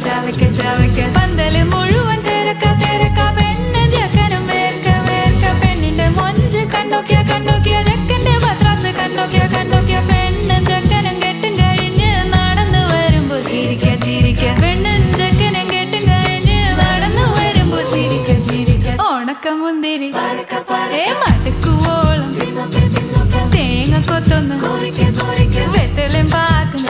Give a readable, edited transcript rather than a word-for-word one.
ചവയ്ക്ക ചവയ്ക്ക പന്തല് മുഴുവൻ തിരക്ക തിരക്ക പെണ്ണ് ചെക്കനും വേർക്ക വേർക്ക പെണ്ണിന്റെ മൊഞ്ച് കണ്ടോക്കിയ ചെക്കന്റെ പത്രാസ് കണ്ടോക്കിയ പെണ്ണും ചെക്കനും കെട്ടും കഴിഞ്ഞ് നടന്നു വരുമ്പോ ചിരിക്ക ചിരിക്ക പെണ്ണും ചെക്കനും കെട്ടും കഴിഞ്ഞ് നടന്നു വരുമ്പോ ചിരിക്ക ചിരിക്ക ഉണക്കമുന്തിരി മടുക്കുവോളം തേങ്ങ കൊത്തൊന്ന് വെത്തലും പാക്കും